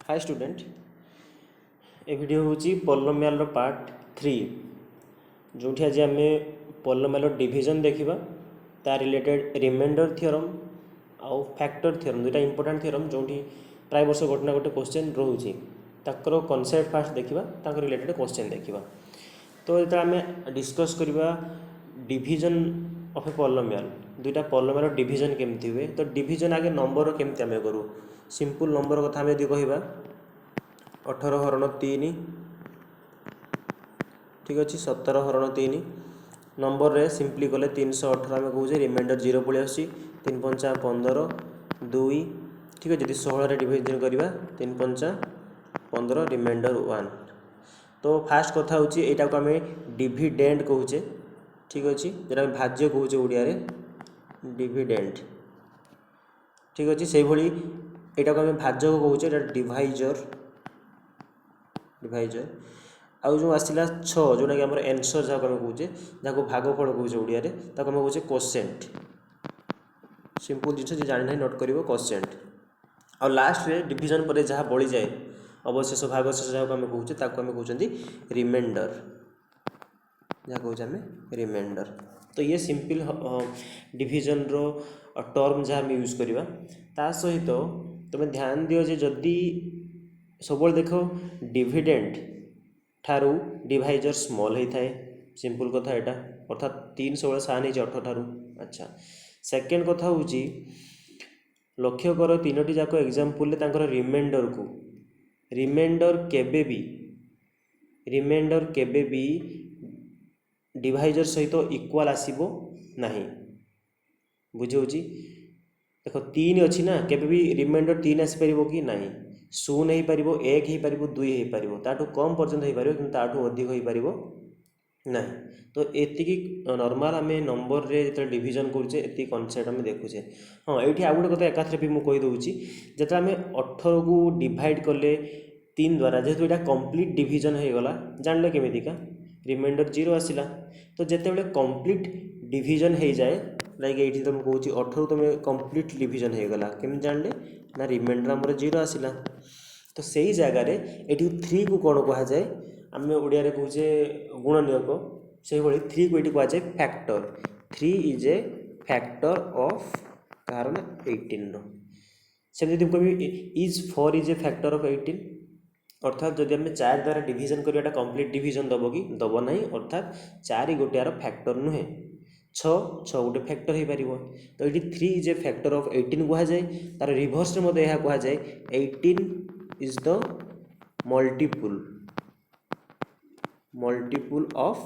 Hi student, ए video हूँ polynomial part 3 जो आज आम पॉलिनोमियल डिवीजन देखा ता रिलेटेड रिमाइंडर थ्योरम आउ फैक्टर थ्योरम दुटा इंपोर्टेंट थ्योरम जो प्राय वर्ष गोटे ना गोटे क्वेश्चन रोचे ताकर कॉन्सेप्ट फास्ट देखा रिलेटेड क्वेश्चन देखा। तो जो आम डिस्कस करवा डिवीजन ऑफ ए पॉलिनोमियल दुईटा पॉलिनोमियल डिवीजन केमती हुए तो डिवीजन आगे नंबर केमती आम करूँ सिंपल नंबर कथा आम यदि कह 18 हरण 3 ठीक अच्छे 17 हरण 3 नंबर रे सिंपली कले 318 आम कहे रिमाइंडर 0 पलि आस 3 5 15 2 ठीक है। जब 16 डिवीजन करवा 3 5 15 रिमाइंडर 1 तो फास्ट कथा हूँ यहाँ को आम डिविडेंड कहे ठीक अच्छे जो भाज्य कहे ओडिया डिविडेंड ठीक अच्छे से भाई यहाँ को आम भाजक कहे डिवाइजर डिवाइजर आउ जो आसला 6 जोटा कि आम एनसर जहाँ आम कहे जहाँ भागफल कहे ओडिया आम कहे कोसेंट सिंपल जिन जी जानी ना नोट कर कोसेंट आ लास्ट रे डिवीजन पर जहाँ बड़ी जाए अवशेष भागशेष जहाँ आम कहे आम कहते रिमाइंडर जहाँ कहे आम रिमाइंडर। तो ये सिंपल डिवीजन रो टर्म जहाँ आम यूज करवा ता सहित तुम ध्यान दियो जे जदि सब देख डिविडेंड ठारू डिवाइजर स्मॉल होता है सिंपल कथा यहाँ अर्थात 3 सब सान 8 ठारू। अच्छा सेकेंड कथा हूँ लक्ष्य कर 3टी जाक एग्जाम्पल रिमाइंडर को रिमाइंडर केबे भी डिवाइजर सहित इक्वाल आसीबो नहीं बुझे देख 3 अच्छी ना केबे भी रिमाइंडर 3 आसपार कि नहीं 0 हो पार 1 हो पार 2 हो पार ताठू कम पर्यंत हो पार कि ताठू अधिक हो पार ना। तो एतिकी नॉर्मल आम नंबर रे जो डिवीजन करुचे ये कनसेप्ट आम देखुचे। हाँ ये आउ गोटे कथा एकाथरे भी मुझे कहीदे जो आम 18 को डिवाइड कले 3 द्वारा जेहेतु यहाँ कंप्लीट डिवीजन हो गला जानले केमितिका रिमाइंडर 0 आसला। तो जिते कंप्लीट डिवीजन हो जाए लाइक ये तुम कौच 18 तुम कंप्लीट डिवीजन हो गला केमी जानले ना रिमाइंडर आमर 0 आसला। तो सही जगार ये 3 को कौन कह जाए आम ओडिया कहे गुणनीयक से भाई 3 को ये कहुए factor 3 is a factor of कार 18 से कह is 4 is a factor of 18 अर्थात जब आम 4 द्वारा डिवीजन करवाटा कंप्लीट डिवीजन दब कि दब ना अर्थात 4 गोटे यार फैक्टर नुहे 6 गोटे फैक्टर हो पार। तो ये 3 इज ए फैक्टर ऑफ 18 कह जाए तार रिभर्स में यह कह जाए 18 इज द मल्टीपुल ऑफ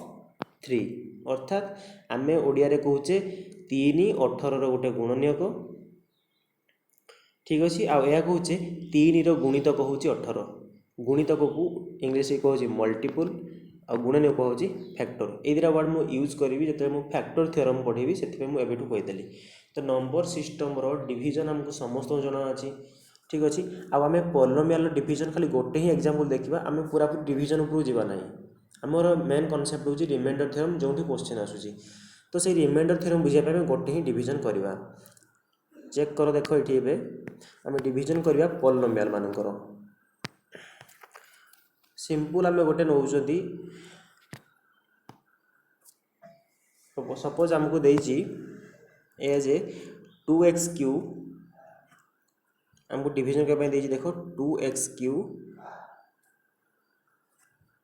3 अर्थात आम ओडिया कहूचे 3 18 गोटे गुणनीयक ठीक अच्छे आ कहूचे 3 गुणितक हूँ 18 गुणितक को इंग्लीश कहूँ मल्टीपुल आ गुणनीयक हूँ फैक्टर ये दुटा वर्ड मुझे यूज करी जो मुझे फैक्टर थ्योरम पढ़ेबी से मुझे कहीदेली। तो नंबर सिस्टम रो डिवीजन आमको समस्त जना अच्छी ठीक अच्छे आम पॉलिनोमियल डिवीजन खाली गोटे ही एग्जांपल देखा आम पूरा डिवीजन उपरू जावा ना आमर मेन कॉन्सेप्ट हूँ रिमाइंडर थ्योरम जो क्वेश्चन आसूसी। तो से रिमाइंडर थ्योरम बुझापी गोटे ही डिवीजन करवा चेक कर देख ये आम डिवीजन करवा पॉलिनोमियल मानकर सिंपल आम गोटे नौ सपोज आमको देजी एज 2x³ आमको डिवीजन करने देजी देखो 2x³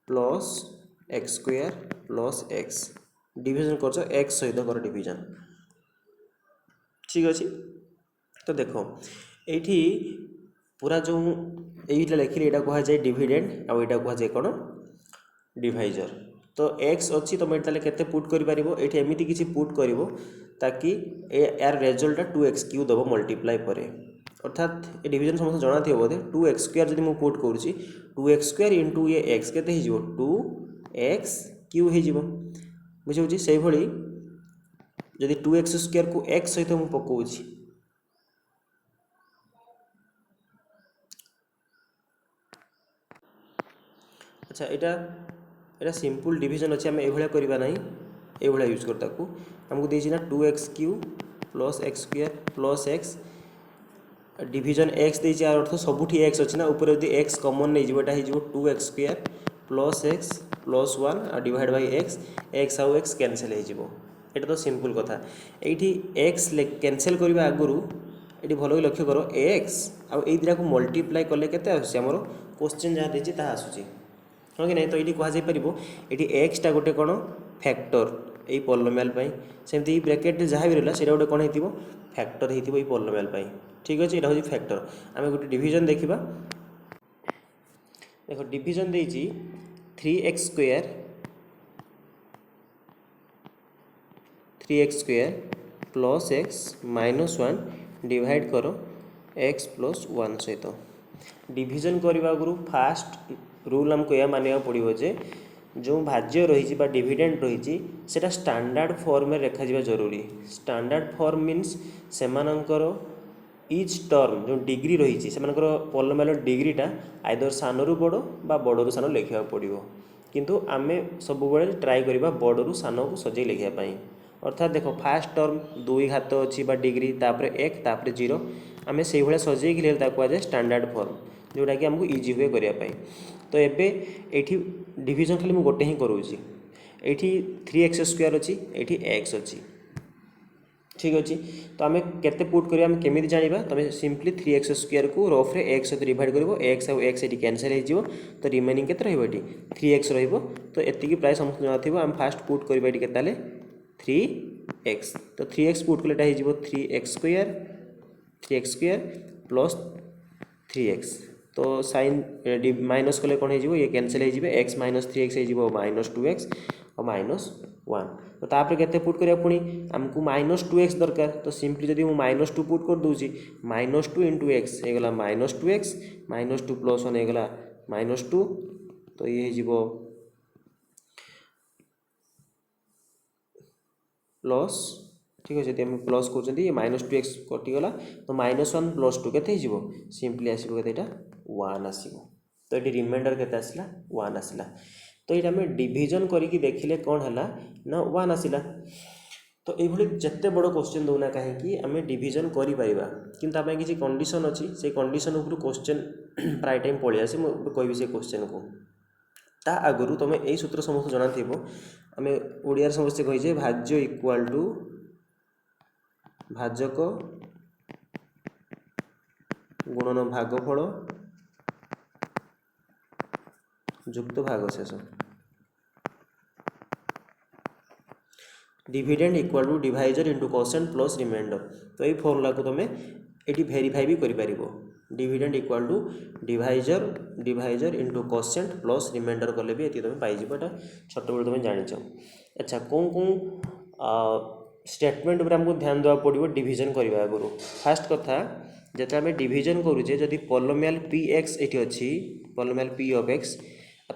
plus x² plus x division कर x सहित कर डिवीजन ठीक अच्छे। तो देखो ये पूरा जो यहीटा लिखिली यहाँ कह जाए डिविडेंड आउ यहाँ कह जाए कौन डिवाइजर। तो x अच्छी तुम ये केते पुट कर एमती किसी पुट कर ताकि यार रेजल्टा 2x³ दब मल्टीप्लाई पर अर्थात ये डिवीजन समस्त जाना थी बोधे 2x² जब मुझे पुट करुँची 2x² इंटू ये x के 2x³ हो बुझे से भाई जदि 2x² को x सहित मुझे पकाऊँच अच्छा यहाँ सिंपल डिवीजन अच्छे आम ये करवा ना ये यूज कर ताकू आमको देना 2x³ plus x² plus x division x देछि यार अर्थ सबुठी एक्स अछि ना ऊपर यदि एक्स कॉमन नै जिवो एटा हे जिवो 2x² प्लस एक्स प्लस 1 आ डिवाइड बाय एक्स आउ एक्स कैंसिल हे जिवो एटा तो सिंपल कथा एठी एक्स कैंसिल करबा आगुरु एठी भलो लक्ष्य करो एक्स आ ए दिरा को मल्टीप्लाई करले केते आसी हमरो क्वेश्चन जहा देछि ता आसुची हाँ कि नहीं तो ये कह जापर ये एक्सटा गोटे कौन फैक्टर यही पॉलिनोमियल सेमती ब्रैकेट जहाँ भी रहा से गोटे कौन हो फैक्टर हो पॉलिनोमियल ठीक अच्छे यहाँ हूँ फैक्टर आम गोटे डिविजन देखा देख डिविजन देती 3x² plus x minus 1 divide कर एक्स प्लस 1 सहित डिविजन करने आगु फास्ट रूल आमको यह मानिया पड़ो जे जो भाज्य रही डिविडेंड रही सेटा स्टैंडर्ड फॉर्म में रेखा जा जरूरी स्टैंडर्ड फॉर्म मीन्स सेमानंकर इच टर्म जो डिग्री रही से पॉलिनोमियल डिग्रीटा आइदर सानू बड़ बा बड़ू सान लिखा पड़ो किंतु आमे सब ट्राए करवा बड़ू सान को सजे लिखापी अर्थात देख फास्ट टर्म 2 घात अच्छी डिग्री तापर 1 तापर 0 आम से भाई सजे कहुए स्टैंडर्ड फॉर्म जोटा कि आमको इजी हुए करने तो एबे एठी डिविजन खाली मुझे गोटे ही करूँगी एठी 3x² अच्छी एठी x अच्छी ठीक अच्छे तो आम केते पुट करिया आम केमिति जानिबा तमे सिंपली 3x² को रफ रे x सहित डिवाइड करिवो x और x एटी कैंसिल हो जिवो तो रिमेनिंग केते रहइबो एटी 3x रहइबो तो एतिकी प्राय समस्त जଣା थिबो आम फास्ट पुट करिबा एटी केताले 3x तो 3x पुट कलेटा हो जिवो 3x² प्लस 3x तो साइन माइनस कले कौन हो ये कैंसिल हो एक्स माइनस 3x हो माइनस 2x और माइनस 1 तो तापर केते पुट करिया पुणी आमको माइनस 2x दरकार तो सिंपली जदि मु माइनस 2 पुट कर दूची माइनस 2 इंटू एक्स हो गला माइनस 2x माइनस 2 प्लस 1 हो गला माइनस 2 तो ये हो प्लस ठीक अच्छे आम प्लस कर माइनस 2x कटिगला तो माइनस 1 प्लस 2 के सिंपली आसो के 1 आसो तो ये रिमाइंडर के आसला 1 आसला तो ये आम डिविजन करके देखिले कौन है ना 1 आसला तो ये जिते बड़ क्वेश्चन दौना कहीं आम डिविजन कर किसी कंडीशन अच्छी से कंडीशन उपर क्वेश्चन प्राय टाइम पलि आसे मुझे से क्वेश्चन को ता आगु तुम यही सूत्र समस्त जाना थी आम ओडिया समस्ते कहीजे भाज्य इक्वाल टू भाजक गुणन भागफल जुक्त भागशेष dividend equal to divisor into quotient plus remainder तो ये फॉर्मूला को तुम ये वेरीफाई भी करें dividend equal to divisor into quotient plus remainder कले भी ये तुम पाइज छोट बड़े तुम जान अच्छा कौन कौन स्टेटमेंट पर हमको ध्यान देवा पड़ो डिविजन करने आगु फास्ट कथा जिते आम डिविजन करुचे जदि पॉलिनोमियल px ये अच्छी पॉलिनोमियल p ऑफ x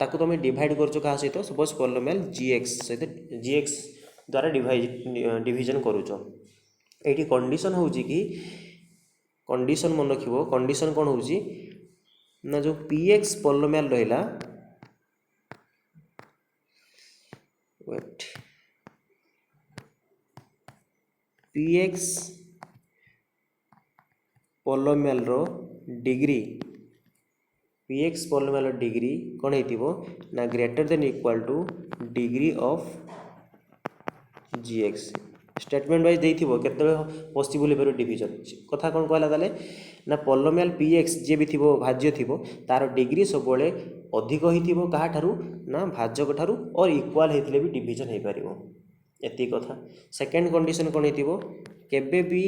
ताको तुम डिवाइड कर क्या सहित सपोज पॉलिनोमियल gx सहित gx द्वारा डिविजन करुच ये कंडीशन हूँ कि कंडीशन मन रखिबो कंडीशन कौन हूँ ना जो px पॉलिनोमियल रहा वेट px पॉलिनोमियल रो डिग्री px पॉलिनोमियल डिग्री कौन हो ना greater than equal to degree of gx statement wise देथिबो केते पॉसिबल हो डिविजन कथा कौन कहला ताले ना पॉलिनोमियल px जे भी थिबो भाज्य थिबो तार डिग्री सब अधिक होइथिबो कहा ठारू ना भाजक ठारू और इक्वाल हेतिले भी डिविजन हो पारिबो एति कथा सेकेंड कंडीशन कौन हो केबे भी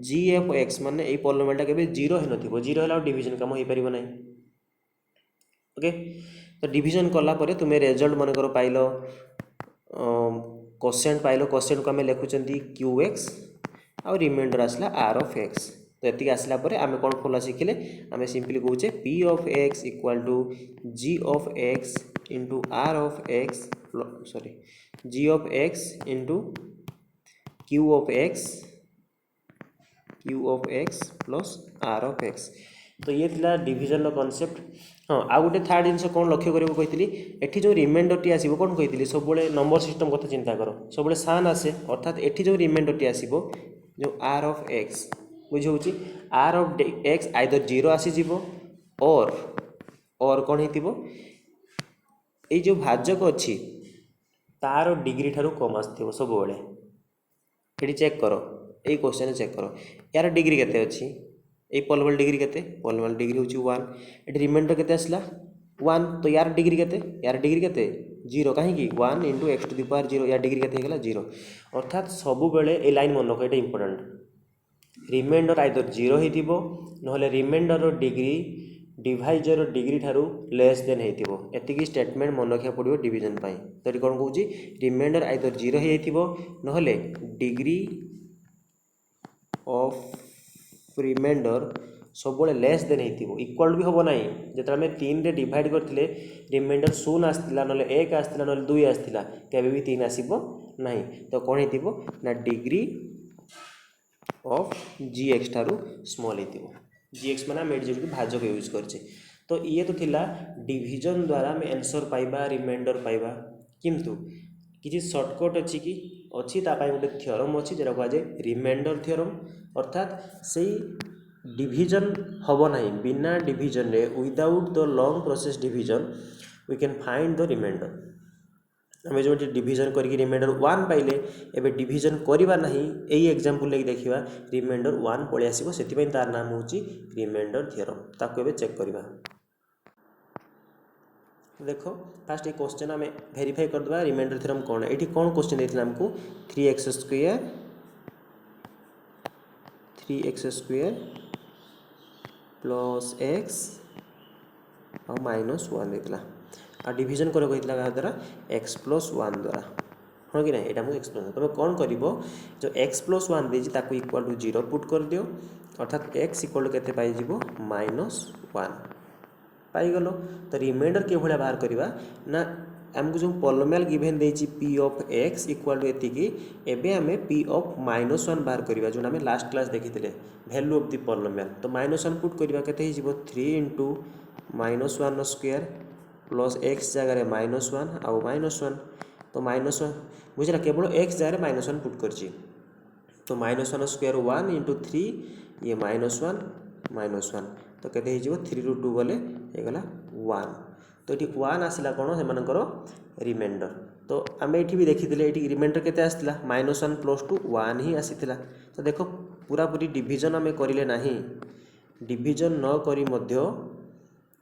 g ऑफ x माने ए पॉलिनोमियलटा केबे 0 हे नथिबो 0 होला डिविजन काम हो पारिबो नै ओके तो डिविजन कला परे तुमे रिजल्ट मन करो पाइलो कोसेंट पाइलो कोसेंट को आम लिखुंट qx आ रिमाइंडर आसला r ऑफ x तो ये आसला परे आम कौन फॉर्मूला शिखिले आम सिंपली कहूचे p of x equal to g of x into r of x sorry g of x into q of x plus r of x तो ये थिला डिविजन कॉन्सेप्ट हाँ आ गोटे थर्ड जिन कौन लक्ष्य करेंगे कही एठी जो रिमाइंडर टी आसो कौन कही सब नंबर सिस्टम कथा चिंता कर सब सान आसे अर्थात एठी जो रिमाइंडर टी आसो जो r ऑफ x बुझे आर ऑफ एक्स आइदर 0 आसीज और कौन हो ये जो भाजक अच्छी तार डिग्री ठारू कम आसो सब बेले ये चेक कर ये क्वेश्चन चेक कर यार डिग्री केते अच्छी ये पॉलिनोमियल डिग्री केते पॉलिनोमियल डिग्री हूँ 1 ये रिमाइंडर केते आसला 1 तो यार डिग्री केते यार डिग्री केते 0 कहीं 1 into x to the power 0 यार डिग्री केते होगा 0 अर्थात सब बेले ये लाइन मन रख ये इंपोर्टेंट रिमाइंडर आइदर 0 हो ना रिमाइंडर डिग्री डिवाइजर डिग्री ठारू लेस देन हो एतिकी स्टेटमेंट मन रखा पड़ो डिविजन पाई तो ये कौन कौन रिमाइंडर आइदर 0 हो ना डिग्री ऑफ रिमाइंडर सब लेस देन हो इक्वल भी हम ना जो आम 3 रे डिवाइड करते रिमाइंडर 0 आसला ना 1 आसला ना 2 आसला केबे भी 3 आसब ना तो कौन हो ना डिग्री ऑफ जी एक्स ठारू स्मॉल हो जी एक्स मैंने आम जो भाजक यूज करछे तो ये तो थिला डिविजन द्वारा आम आंसर पाइबा रिमाइंडर पाइबा किंतु किसी सर्टकट अच्छी कि अच्छी गोटे थ्योरम अच्छी जो कहुए रिमाइंडर थ्योरम अर्थात से डिविजन हम ना बिना डिविजन रे without the long process division we can find the remainder आम जो डिविजन करके रिमाइंडर 1 पाइले एबे डिविजन करवा ना यही एग्जांपल लेके देखिबा रिमाइंडर 1 पळि आसीबो सेति तार नाम होची रिमाइंडर थ्योरम ताको एबे चेक करवा देखो फास्ट ये क्वेश्चन आम वेरीफाई करदे रिमाइंडर थ्योरम कौन ये कौन क्वेश्चन देते आमको 3x स्क्वायर प्लस एक्स और माइनस 1 देता आ डिविजन कर द्वारा x प्लस 1 द्वारा हाँ कि ना यहाँ मुझे एक्सप्लेन तुम कौन कर जो x प्लस 1 देती इक्वाल टू 0 पुट कर दियो अर्थात x इक्वाल टू के माइनस 1 पाईगल तो रिमाइंडर के भाया बाहर करवा ना आमको जो पॉलिनोमियल गिवन देछि p of x equal to एतिकी एबे आमे p ऑफ माइनस 1 बाहर करवा जो आमे लास्ट क्लास देखिथिले वैल्यू ऑफ द पॉलिनोमियल तो माइनस 1 पुट करवा केते हिजिबो 3 into minus 1 square plus x जगह माइनस 1 आउ माइनस 1 तो माइनस 1 बुझला केवल एक्स जगह माइनस 1 पुट कर तो माइनस 1 स्क्वायर 1 इंटू 3 ये माइनस 1 तो केते हिजिबो 3 रू 2 गले गला 1 तो ये 1 आसला कौन से रिमाइंडर तो आम ये भी देखी ये रिमाइंडर केते आसला माइनस 1 प्लस 2 1 ही आसीथिला तो देखो पूरा पूरी डिविजन आम करें ना डिविजन न करी मध्य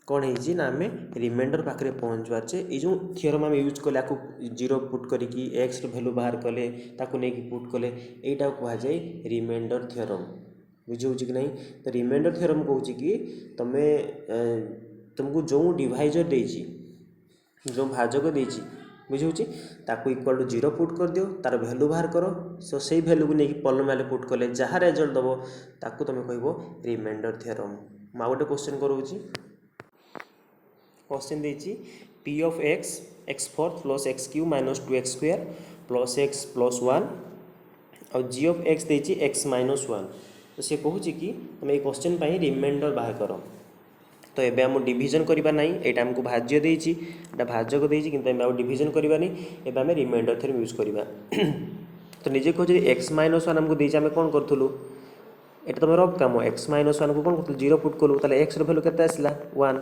कौन है ना आम रिमाइंडर पाखे पहुँचवाचे ये जो थ्योरम आम यूज कले आपको 0 पुट करी एक्स वैल्यू बाहर कले नहीं पुट कले यहाँ कहुए रिमाइंडर थ्योरम बुझे कि नहीं तो रिमाइंडर थ्योरम कौच कि तुम्हें तुमको जो डिवाइजर देची जो भाजक देची बुझे इक्वल टू 0 पुट कर दियो तार वैल्यू बाहर करो सो से वैल्यू को लेकिन पॉलिनोमियल पुट कले जहाँ रिजल्ट दबो ताकू तुम कह रिमाइंडर थ्योरम मैं गोटे क्वेश्चन करूँगी क्वेश्चन देची p of x x fourth plus x cube minus 2x square plus x plus 1 और g ऑफ x देची x माइनस 1 तो सी कहूँ कि तुम ये क्वेश्चन पर रिमाइंडर बाहर कर तो ये आम डिविजन करवा ना यहाँ आमको भाज्य देची भाजक देची किंतु डिविजन करवा नहीं आम रिमाइंडर थ्योरम यूज करवा तो निजे कहूँ एक्स माइनस 1 आमको देची आम कौन करूँ ये तुम रफ कम एक्स माइनस 1 को कौन कर 0 पुट कलु ताले एक्स वैल्यू के आसला 1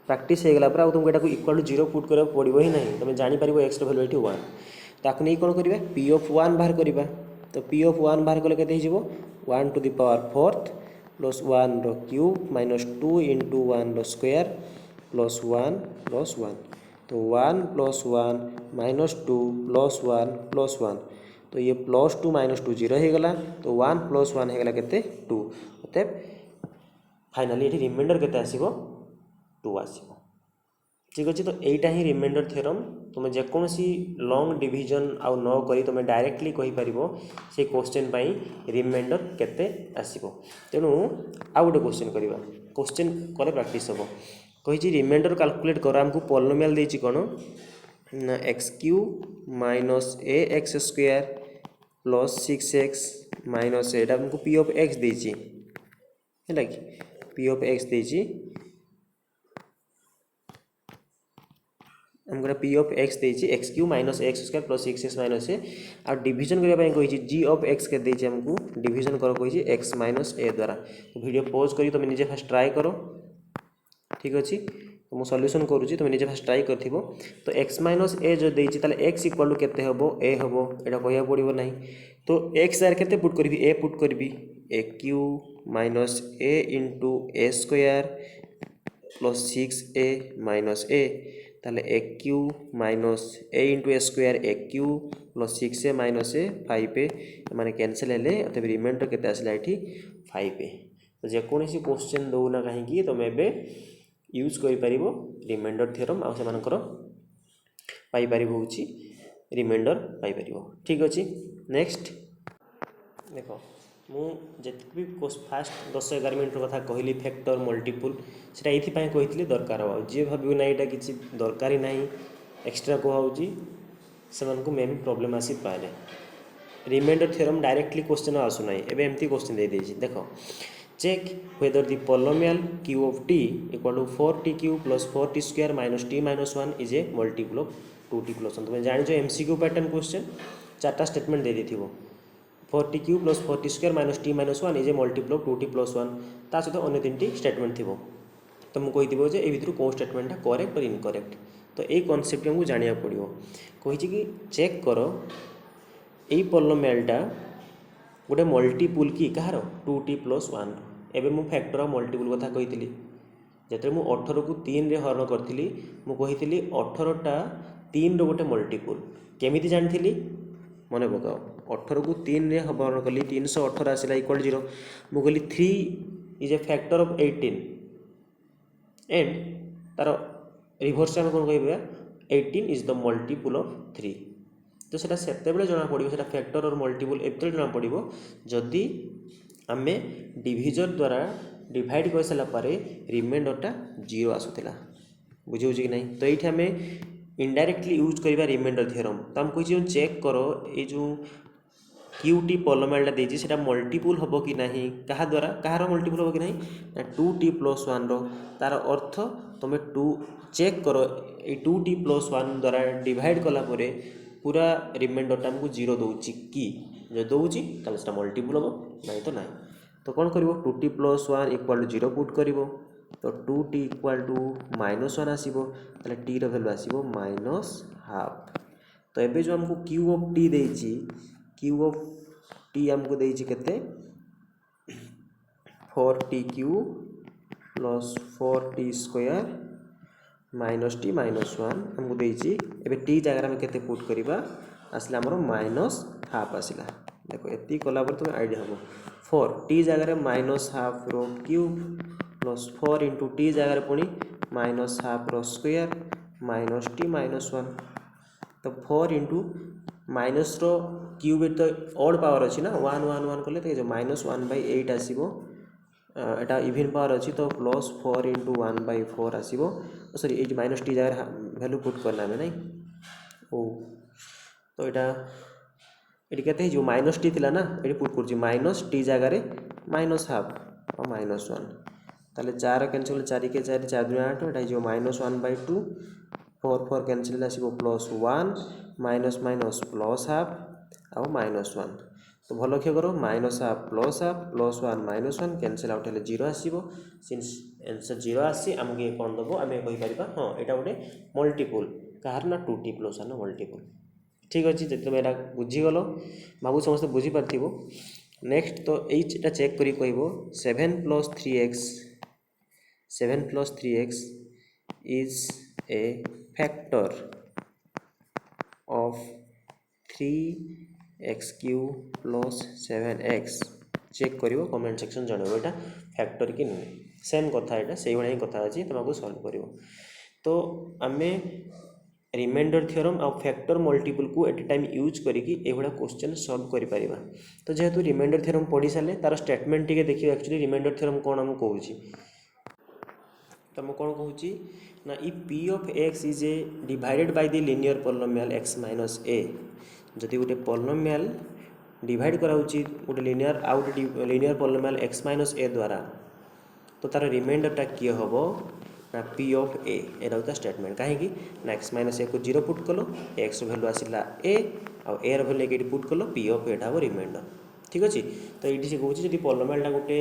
प्रैक्टिस हो गला पर तुमको यहाँ इक्वल टू 0 पुट करा पड़ो ही ना तुम जापर एक्स वैल्यू ये 1 ताकू नहीं कौन करवा p ऑफ 1 बाहर करवा तो p ऑफ 1 बाहर कले के 1 to the power fourth plus 1 रो क्यूब माइनस 2 इंटू 1 रो स्क्वायर प्लस 1 प्लस 1 तो 1 प्लस 1 माइनस 2 प्लस 1 तो ये प्लस 2 माइनस 2 0 हो गला तो 1 प्लस 1 होगा के 2 अतएव फाइनाली ये रिमाइंडर के आसो 2 आसो ठीक अच्छे तो यहीटा ही रिमाइंडर थ्योरम तुम जेकोसी लॉन्ग डिविजन आउ न करी तुम डायरेक्टली कहीपर से क्वेश्चन पर रिमाइंडर केते आसीबो तेणु आउ गोटे क्वेश्चन करवा क्वेश्चन कले प्रैक्टिस हम कही रिमाइंडर कैलकुलेट कर आमको पॉलिनोमियल देछि कौन ना x cube minus a x square plus 6x minus एटा आमको पी ऑफ एक्स देछि है कि पी ऑफ एक्स देछि हमको पी ऑफ एक्स देछि x cube minus x square plus six x minus a आ डिविजन करने कही जी ऑफ एक्स के देछि हमको डिविजन कर कही एक्स माइनस ए द्वारा। तो वीडियो पॉज करी तुम निजे फास्ट ट्राई करो, ठीक अच्छे। तो मुझे सॉल्यूशन करुँची तुम निजे फास्ट ट्राई कर। तो एक्स माइनस ए जो देछि ताले एक्स इक्वल टू केते हबो ए हबो एटा कहया पड़िबो नाही। तो एक्स आर केते पुट करबी ए पुट करबी ए क्यू माइनस ए इंटू ए स्क्वायर प्लस सिक्स ए माइनस ए ताले ए क्यू माइनस ए इंटू ए स्क्वायर ए क्यू प्लस सिक्स ए माइनस ए फाइव ए माने कैनसल हेले तब रिमाइंडर केते आसला एठी 5a। तो जेकोसी क्वेश्चन दौना कहीं तुम एबे यूज कर पारिबो रिमाइंडर थ्योरम आ सेमानकर पाई पारिबो होची रिमाइंडर पाई पारिबो, ठीक अच्छे। नेक्स्ट देखो मु जितक भी फास्ट 10-11 मिनट कथा कहली फैक्टर मल्टीपुल सेटा ये कही दरकार हो जी भाव ना यहाँ किसी दरकार ही ना एक्सट्रा कहुची से मे भी प्रोब्लेम आसी पारे। रिमाइंडर थ्योरम डायरेक्टली क्वेश्चन आसुना एवं एमती क्वेश्चन दे देछि देखो check whether the polynomial q of t equal to 4t cube plus 4t square minus t minus 1 is a multiple of 2t plus 1। तुम जान एमसीक्यू पैटर्न क्वेश्चन 4टा statement दे दी 4t cube plus 4t square minus t minus 1 is a multiple of 2t plus 1 ता सहित अन्य 3टी statement थी। तो मुझे कही ये भितर कौ स्टेटमेंटा करेक्ट और इनकरेक्ट। तो यही कनसेप्ट हमको जाना पड़ो कही कि चेक कर यही पॉलिनोमियलटा गोटे मल्टीपुल कि कहार 2t प्लस 1 एवं मुझे फैक्टर ऑफ मल्टीपुल कथा कही जो मुझे 18 को 3 रे हरण करी मुझे 18टा 3 रोटे मल्टीपुल केमी जानी मन पकाओ 18 को 3 रे हरण कली 318 आसला इक्वल 0 मुझे कहली 3 is a factor of 18 and तार रिभर्स आम कौन कह 18 इज द मल्टीपुल ऑफ 3। तो सेटा सेतेबेले जना पड़ो सेटा फैक्टर और मल्टीपुल एते जना पड़ो जदि आम डिविजन द्वारा डिवाइड कर सारा पर रिमाइंडरटा 0 आसूला बुझे कि नहीं। तो ये आम इनडायरेक्टली यूज करवा रिमाइंडर थ्योरम। तो आम कही चेक करो ये जो क्यूटी पॉलिनोमियलटा देछि सेटा मल्टीपुल हम कि नहीं क्या द्वारा कहार मल्टीपुल हम कि नहीं ना 2t प्लस 1 तार अर्थ तुम 2 चेक करो ये 2t प्लस 1 द्वारा डिवाइड कलापर पूरा रिमाइंडरटा आमको 0 दूची कि जो दूची से मल्टीपुल हम नहीं तो ना। तो कौन कर 2t plus 1 equal to 0 put कर तो 2t इक्वल टू -1 आसो टी रैल्यू आसो -हाफ। तो ये जो आमको क्यू ऑफ टी देछि क्यू ऑफ टी आमको देछि केते 4t cube plus 4t square minus t minus 1 आमको देछि एबे t जगह में केते पुट करिबा आसला हमरो -हाफ आसला। देखो एती कला पर तुम आइडिया हम 4 t जगह -half rho cube plus 4 into T जगह पुणी -half rho square minus t minus 1। तो 4 इंटू माइनस रो क्यूब तो ऑड पावर अच्छी ना 1 1 1 कले तो -1/8 आसो एटा इवन पावर अच्छी तो प्लस 4 इंटू 1/4 आसो सॉरी ये माइनस टी जगह वैल्यू पुट करना आम नहीं ओ। तो ये के माइनस टी थी ना ये पुट कर माइनस टी जगह -हाफ और -1 ताले 4 कैनसल 4 के 4 4 2 8 एटा जो -1/2 4 4 कैनसल आसो +1 माइनस माइनस प्लस हाफ आउ -1। तो भल लक्ष्य करो -हाफ प्लस 1 -1 कैनसल आउट हेल्ले 0 आसो सिंस आंसर 0 आसी आमको कौन दब आम कहीपर हाँ यहाँ गोटे मल्टीपुल कहार ना 2t प्लस 1 मल्टीपुल, ठीक अच्छे। जब तुम यहाँ बुझीगल भाव समस्त बुझीपार। नेक्स्ट तो यहीटा चेक कर कह 7 plus 3x is a factor of 3x³ plus 7x check करिवो कमेंट सेक्शन जनइबो एटा फैक्टर कि नुहे सेम कथा एटा से भाई कथा अच्छी तुमको सॉल्व करिवो। तो आमे रिमाइंडर थ्योरम आ फैक्टर मल्टीपुल को एट टाइम यूज करिकी एभला क्वेश्चन सॉल्व करि परिबा। तो जेहेतु रिमाइंडर थ्योरम पढ़ी सारे तार स्टेटमेंट टिके देखियो एक्चुअली रिमाइंडर थ्योरम कोन हम कहूची तो हम कौन कहूची ना इ p of x is a divided by the linear polynomial x minus a जदि गोटे पॉलिनोमियल डिवाइड कराउची गोटे linear out linear polynomial x minus a द्वारा तो तार रिमाइंडरटा किए हम ना पी ऑफ ए एटा होता स्टेटमेंट कहीं ना एक्स माइनस ए को 0 पुट कलो एक्स भैल्यू आसला ए आउ ए भैल्यू ये पुट कलो पी ऑफ एटा हम रिमाइंडर ठीक अच्छे। तो ये से कौन जी पॉलिनोमियलटा गोटे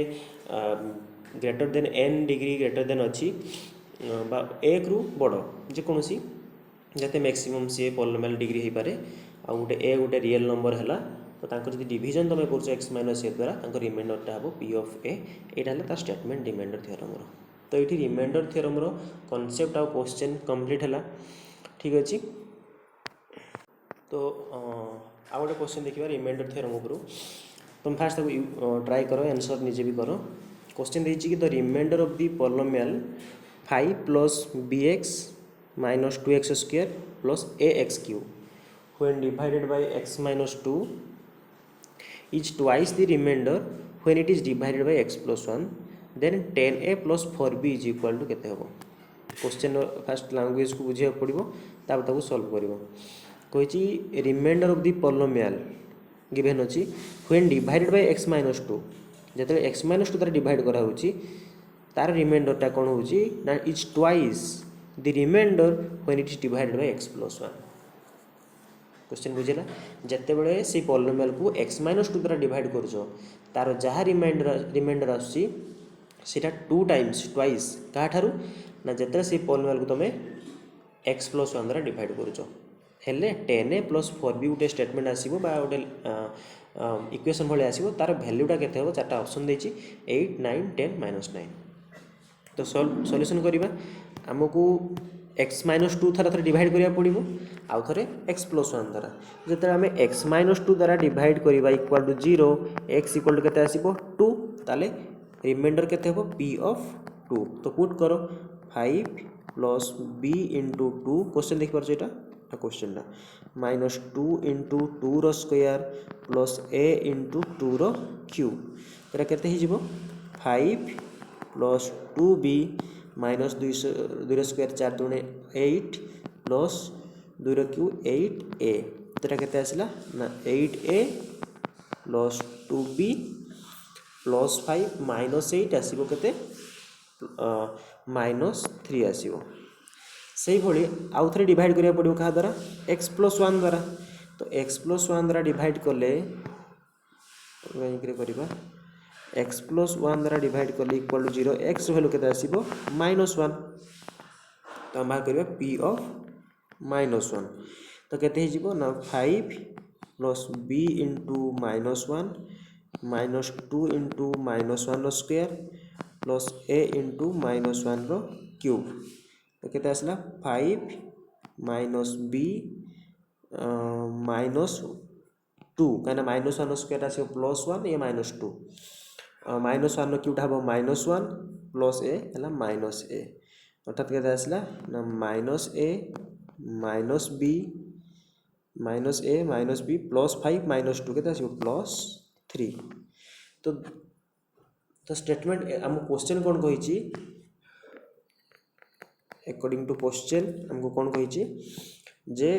greater than an degree greater than अच्छी एक रु बड़ जेकोसी जते मैक्सिमम सी पॉलिनोमियल डिग्री हो पारे आ गोटे ए गोटे रियल नंबर है तो जब डिविजन तुम कर एक्स माइनस ए द्वारा रिमाइंडरटा हम पी ऑफ ए यहाँ स्टेटमेंट रिमाइंडर थ्योरम। तो ये रिमाइंडर थ्योरम कॉन्सेप्ट आ क्वेश्चन कंप्लीट है ठीक अच्छे। तो आ गए क्वेश्चन देखिए रिमाइंडर थ्योरम उपर तुम फास्ट ट्राई करो आंसर निजे भी करो। क्वेश्चन देखिए कि the remainder of the polynomial 5 plus bx minus 2x square plus ax cube when divided by x minus 2 is twice the remainder when it is divided by x plus 1 then 10a plus 4b is equal to केते होबो। Question fast language को बुझे पड़ो तापर solve करिवो कही remainder of the polynomial given अच्छी when divided by x minus 2 जो x माइनस 2 तार डिवाइड करा तार रिमाइंडरटा कौन हो ना is twice the remainder when it is divided by x plus 1। Question बुझेगा जिते बड़े से पॉलिनोमियल को x माइनस 2 द्वारा डिवाइड कर तार जहाँ रिमाइंडर आसटा 2 टाइम्स ट्वाइस क्या ठारू ना जिते से पॉलिनोमियल को तुम x प्लस 1 द्वारा डिवाइड कर हेले 10a प्लस 4b गोटे स्टेटमेंट आसो गोटे इक्वेशन भाई आसो तार भैल्यूटा के चार्टा ऑप्शन देती 8 9 10 -9। तो सॉल्यूशन करवा आमको x माइनस 2 थर डिवाइड करा पड़ो आउ थे x प्लस 1 द्वारा जो आम x माइनस 2 द्वारा डिवाइड करवा equal to 0 x equal to के 2 ताले रिमाइंडर के p ऑफ 2। तो पुट करो 5 प्लस b इंटू 2 क्वेश्चन देखिए यहाँ क्वेश्चन माइनस 2 इंटू 2 रो स्क्वायर प्लस a इंटू 2 रो क्यूब तो केते 5 प्लस 2b माइनस 2 रो स्क्वायर 4 दूने 8 प्लस 2 रो क्यूब 8a तो केते आसला ना 8a plus 2b plus 5 minus 8 आसो केते माइनस 3 आसो से भाई आउ थे डिवाइड करा पड़ो क्या द्वारा x प्लस 1 द्वारा। तो x प्लस 1 द्वारा डिवाइड कले करवा x प्लस 1 द्वारा डिवाइड कले इक्वल टू 0 x भैल्यू के आसो माइनस 1 तो हम बाहर करवा p ऑफ माइनस 1 तो केते ना 5 plus b into minus 1 minus 2 into minus 1 square plus a into minus 1 रो क्यूब तो केते आसला 5 माइनस b माइनस 2 कहीं माइनस 1 स्क्वायर आसो प्लस 1 ये माइनस 2 माइनस 1 क्यूटा हम माइनस 1 प्लस ए है माइनस ए अर्थात के आसला ना माइनस ए माइनस बी प्लस 5 माइनस 2 के प्लस 3। तो स्टेटमेंट आम क्वेश्चन कौन कही अकॉर्डिंग टू क्वेश्चन हमको कौन कही जे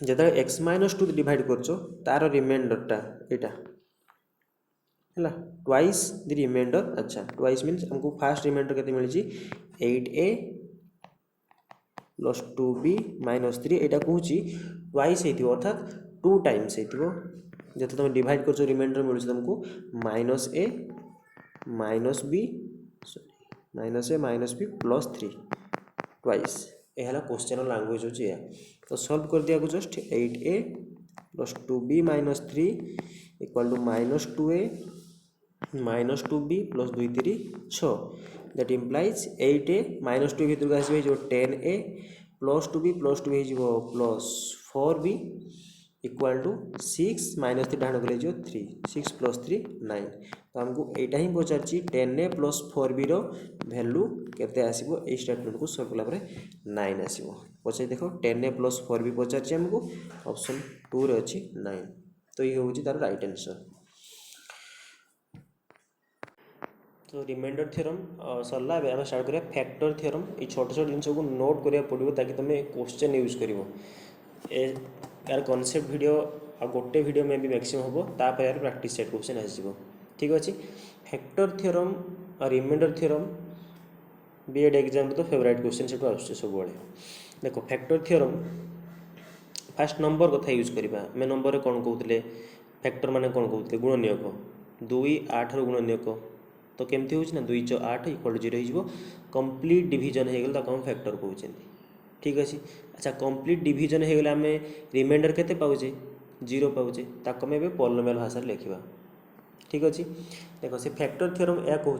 जो एक्स माइनस 2 डिवाइड कर तार रिमाइंडरटा यहाँ है ट्वाइस द रिमाइंडर। अच्छा ट्वाइस मीन्स हमको फास्ट रिमाइंडर के मिली 8a प्लस 2b माइनस 3 यहाँ कहूँ ट्वाइस हो अर्थात 2 टाइम्स हो जो तुम डिवाइड कर रिमाइंडर मिलूँ तुमको minus a minus b plus 3 twice यह क्वेश्चन लैंग्वेज होची या। तो सॉल्व कर दिया just 8a plus 2b minus 3 equal to minus 2a minus 2b plus 2 3 6 that implies 8a minus 2 भर आसो 10a प्लस 2b प्लस 2 हो plus 4b equal to 6 minus 3 डाण गले 3 6 प्लस 3 9। तो हमको यहाँ ही पचार 10a प्लस 4b वैल्यू केते आसीबो ए स्टेटमेंट को सॉल्व कला 9 आसीबो। पचार देखो 10a प्लस 4b पचार हमको ऑप्शन 2 रे अछि 9। तो ये होची तार राइट आंसर। तो रिमाइंडर थ्योरम सरला आम स्टार्ट करिया फैक्टर थ्योरम। ये छोट छोट जिन को नोट करिया पड़ो ताकि तुम क्वेश्चन यूज करिवो यार कॉन्सेप्ट वीडियो आ गोटे वीडियो में भी मैक्सिमम हम तापर यार प्रैक्टिस सेट क्वेश्चन आसो ठीक अच्छे। फैक्टर थ्योरम और रिमाइंडर थ्योरम बीएड एग्जाम तो फेवरेट क्वेश्चन से आसुचे सब बड़े देख फैक्टर थ्योरम फास्ट नंबर कथा यूज करवा आम नंबर कौन कहते फैक्टर माने कौन कहते गुणनीयक 2 8 गुणनीयक तो केमती हो 2 × 8 = 0 हो कंप्लीट डिवीजन हो गला हम फैक्टर कहते ठीक अच्छे। अच्छा कंप्लीट डिवीजन हो गला आम रिमाइंडर केते पाउचे 0 पाउचे ताको आम पॉलिनोमियल भाषा लिखा ठीक अच्छे। देख से फैक्टर थ्योरम या कहूँ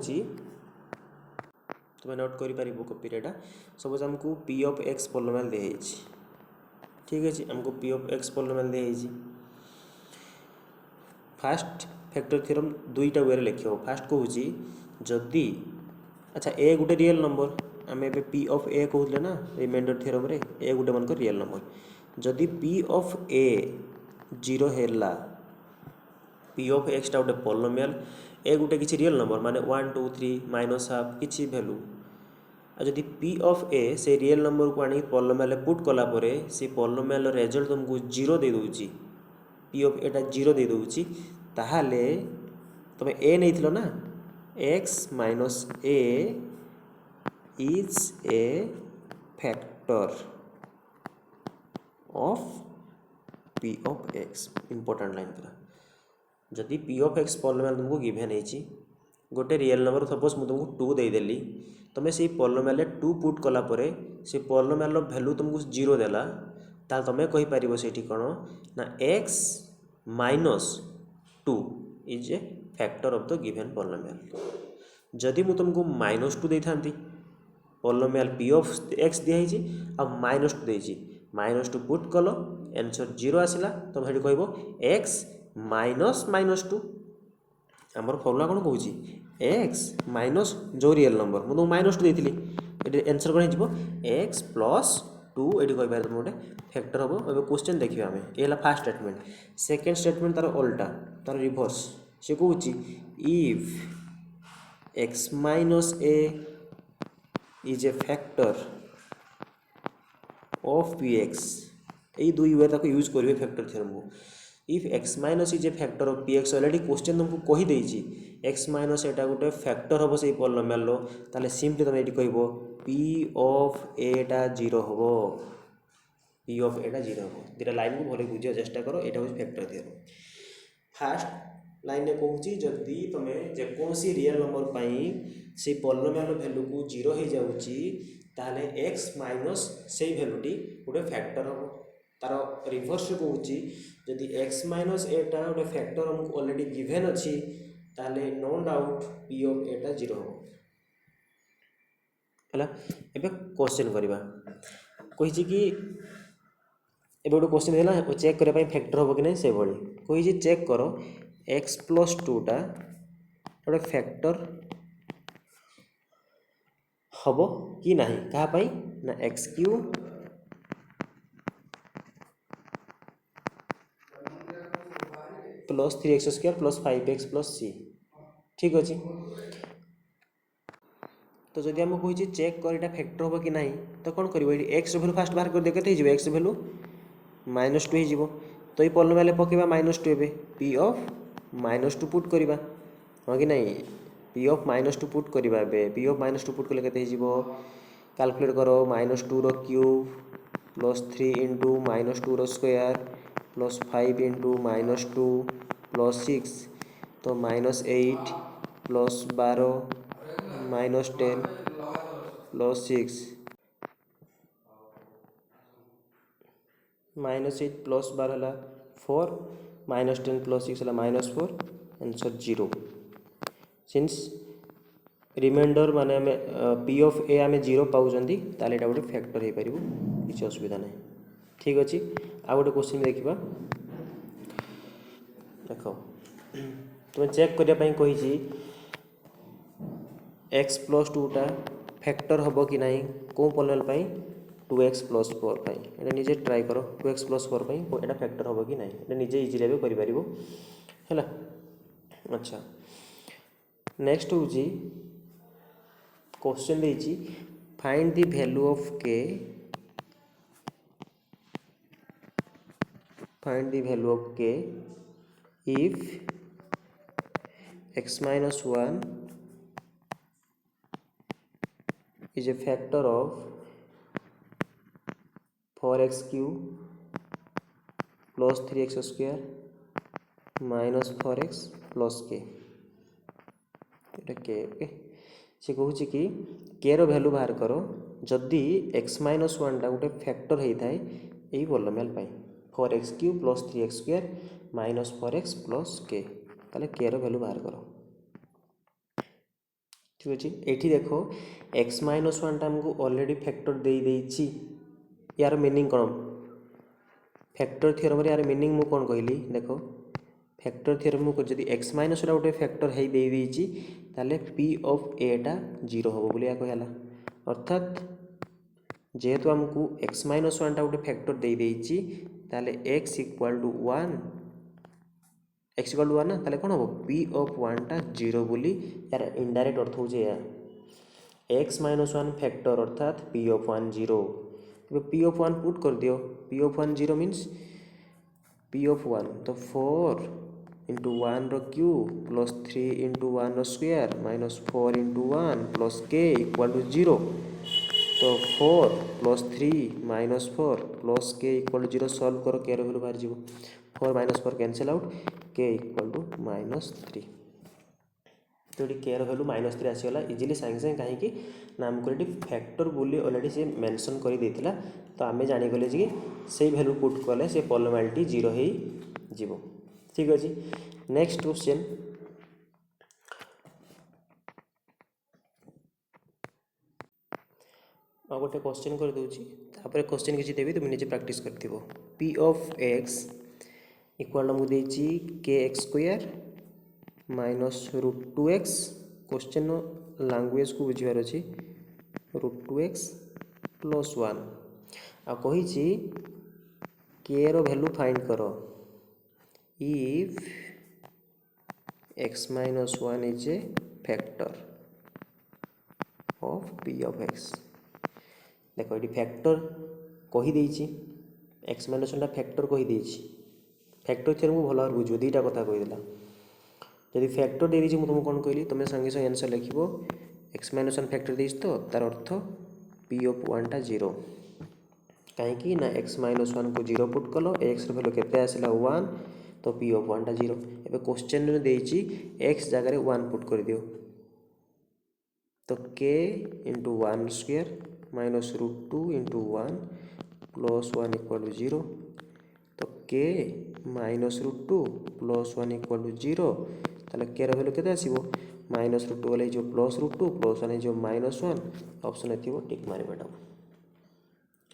तुम्हें नोट कर कॉपी एटा सपोज आमको पी ऑफ एक्स पॉलिनोमियल दिखाई ठीक अच्छे आमको पी ऑफ एक्स पॉलिनोमियल दिखाई फास्ट फैक्टर थ्योरम दुईटा वे लिख फास्ट कहूँ जदि अच्छा ए गोटे रियल नंबर आम ए पी ऑफ ए कहते ना रिमाइंडर थ्योरम रे ए गोटे मन रियल नंबर जदि पी ऑफ ए 0 है पी ऑफ एक्सटा गोटे पॉलिनोमियल ए गोटे किसी रियल नंबर माने 1 2 3 माइनस हाफ किसी वैल्यू जदि पी ऑफ ए से रियल नंबर को आनी पॉलिनोमियल पुट कलापर से पॉलिनोमियल रिजल्ट तुमको 0 दे दूची पी ऑफ एटा 0 दे दूची ताहाले तुम ए नहीं ना x minus A is a factor of P of x important line पूरा जदि पी ऑफ एक्स पॉलिनोमियल तुमको गिवन है गोटे रियल नंबर सपोज मुझे तुमको 2 देदेली तुम्हें से पॉलिनोमियल 2 पुट कलापर से पॉलिनोमियल वैल्यू तुमको 0 देला ताल तुम्हें कहीपर से कौन ना x minus 2 is a factor of the given polynomial जदि मुझे तुमको -2 देता पॉलिनोमियल पी ऑफ एक्स दिखाई आ -2 देती -2 पुट कल आंसर 0 आसला तुम तो कह एक्स माइनस -2 आमर फर्मुला कौन कौन एक्स माइनस जो रियल नंबर मुझे -2 देती आंसर कौन हो एक्स प्लस 2 ये कहीपर तुम गोटे फैक्टर हम अब क्वेश्चन देखिए आम ये फास्ट स्टेटमेंट सेकेंड स्टेटमेंट तार उल्टा तार रिभर्स से कौन if x minus A is a factor of P x यही दुई वे यूज करेंगे फैक्टर थ्योरम को if x minus is a factor of P x already question तुमको कहीदे एक्स माइनस एटा गोटे फैक्टर हम से पॉलिनोमियल ताले सिंपली तुम ये कह पी ऑफ एटा 0 हम पी ऑफ एटा 0 हम दुटा लाइन को भले बुझा चेष्टा कर यहाँ हूँ फैक्टर थ्योरम फास्ट लाइन में कहूँ जदि तुम जेकोसी रियल नंबर से पॉलिनोमियल वैल्यू को 0 हो जाऊँगी ताहले एक्स माइनस से वैल्यूटी गोटे फैक्टर हम तार रिभर्स कहूँ जदि एक्स माइनस एटा गोटे फैक्टर हमको ऑलरेडी गिवन अच्छी ताले नो डाउट पी ऑफ एटा 0 हम है एबे क्वेश्चन करवा कही कि एबे गोटे क्वेश्चन देला चेक करने फैक्टर हम कि नहीं से भाई कही चेक कर एक्स प्लस 2टा गोटे फैक्टर हम कि ना क्या ना x cube plus 3x² plus 5x plus c ठीक अच्छे। तो जदि आम कही चेक कर यहाँ फैक्टर हम कि ना तो कौन कर एक्स भैल्यू फास्ट बाहर कर दे के एक्स भैल्यू -2 हो तो ये पॉलिनोमियल पकेबा -2 ए पी ऑफ -2 पुट करवा हाँ कि नहीं पी ऑफ -2 पुट करवा पी ऑफ -2 पुट कले के कैलकुलेट कर -2 रो क्यूब प्लस 3 × -2 रो स्क्वायर प्लस 5 × -2 प्लस 6 तो -8 प्लस 12 -10 प्लस 6 -8 प्लस 12 है 4 -10 प्लस 6 है -4 आंसर 0 सिंस रिमाइंडर माने आम पी ऑफ ए आम 0 पाँच ताले एटा गोटे फैक्टर हो पार किसी असुविधा ना ठीक अच्छे। आ गोटे क्वेश्चन देखा देख तुम चेक करने कही एक्स प्लस 2टा फैक्टर हम कि ना कौ पॉलिनोमियल 2x प्लस 4 ये निजे ट्राए कर 2x प्लस 4 यहाँ फैक्टर हम कि ना ये निजे इजिली कर अच्छा नेक्स्ट हूँ क्वेश्चन देती फाइंड द वैल्यू ऑफ के फाइंड द वैल्यू ऑफ के if x - 1 is a factor of 4x cube plus 3x square minus 4x plus k के ओके से कहूँ कि के रो भैल्यू बाहर कर जदि x माइनस वन टा गोटे फैक्टर होता है यही polynomial 4x cube plus 3x square minus 4x plus के ताले के रो भैल्यू बाहर कर ठीक अच्छे ये देख x माइनस वन टा आमको ऑलरेडी फैक्टर दे देइछि यार मीनिंग कौन फैक्टर थ्योरम यार मीनिंग मु कौन कहली देख फैक्टर थ्योरम को जदि x माइनस टा गोटे फैक्टर है दे देइछि ताले p ऑफ a टा 0 हबो बोली या कहला अर्थात जेहेतु आमको x माइनस वन टा गोटे फैक्टर दे देइछि ताले x equal to 1 x equal to 1 ना ताले कौन हबो p ऑफ 1 टा 0 बोली यार इनडायरेक्ट अर्थ हो जे x माइनस वन फैक्टर अर्थात p of 1 0 p of 1 put कर दियो p of 1 0 means p of 1 तो 4 इंटू 1 रो क्यूब प्लस 3 इंटू 1 रो square minus 4 into 1 plus k equal to 0 तो 4 plus 3 minus 4 plus k equal to 0 solve करो के रो वैल्यू बाहर जीवो 4 minus 4 cancel out k equal to -3 तो ये के रो वैल्यू -3 आसीगला इजिली साइंग साइंग कहीं ना आमको ये फैक्टर बोली ऑलरेडी से मेंशन कर देथिला तो आमे जानि गले जे से वैल्यू पुट कले से पॉलिनोमियलिटी 0 हे जीवो ठीक अछि नेक्स्ट क्वेश्चन आ गोटे क्वेश्चन कर दूची तापर क्वेश्चन किछि देबी तुम निजे प्रैक्टिस करथिबो p ऑफ x इक्वल हमको देछि kx² minus √2x question language को बुझिबार अछि √2x प्लस 1 आ कहि के रो वैल्यू फाइंड करो if x minus 1 is a factor of p of x देखो ये फैक्टर कही देछि x minus 1 फैक्टर कही देछि फैक्टर थ्योरम को भलो बुझो दुईटा कथा कहि देला यदि फैक्टर दे देछि मु तुम कोन कहली तुम संगे संगे आंसर लिखिबो x minus 1 फैक्टर देछि तो तार अर्थ p of 1 टा 0 कहीं ना x minus 1 को 0 पुट कलो x रो वैल्यू केते आसिला 1 तो p of 1 टा 0 एबे क्वेश्चन रे देछि x जगह 1 पुट कर दियो तो k into 1 square minus √2 into 1 plus 1 equal to 0 तो k minus √2 plus 1 equal to 0 ताले k रो वैल्यू केते आसीबो माइनस √2 वाले जो प्लस √2 प्लस 1 जो -1 ऑप्शन एथिबो टिक मारि बेटा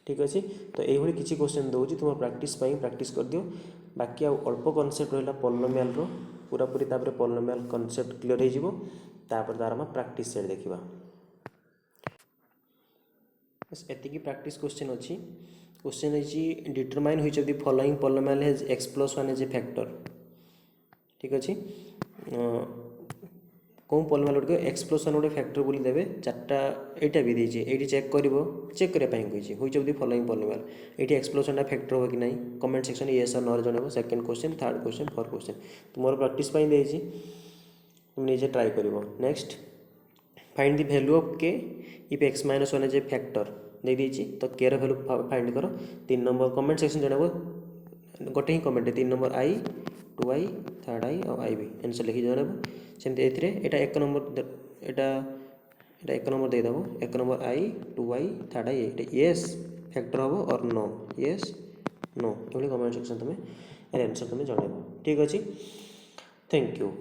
ठीक अच्छे तो यही किसी क्वेश्चन दूसरी तुम प्रैक्टिस प्रैक्टिस कर दियो बाकी अल्प कॉन्सेप्ट रहा पॉलिनोमियल रो पूरा पूरी तापर पॉलिनोमियल कॉन्सेप्ट क्लियर हो जिवो तापर तार हम प्रैक्टिस सेट देखिबा बस एतिकी प्रैक्टिस क्वेश्चन अछि क्वेश्चन अछि determine which of the following polynomial has x + 1 as a factor ठीक अछि कौन पॉलिनोमियल गुड x + 1 गोटे फैक्टर बोली देबे चारटा एटा भी देछि एटी चेक करिवो चेक करिया पई कहिछि which of the following polynomial एटी x + 1 फैक्टर हो कि नहीं कमेंट सेक्शन यस और नो जणेबो second question third question fourth question तुमर प्रैक्टिस पई देछि तुम निजे ट्राई करिवो next find the value of k if x - 1 is a factor दे देछि तो k रो वैल्यू फाइंड करो 3 नंबर कमेंट सेक्शन जणेबो गोटे ही comment 3 number i 2i 3rd i और i भी आंसर लिखि जणेबो सेमते एथिरे एटा एक नंबर एटा एक नंबर दे दबो एक number i 2i 3rd i एटा यस फैक्टर हबो और नो यस नो एवली कमेंट सेक्शन तुमे आंसर तुमे जणेबो ठीक अछि थैंक यू।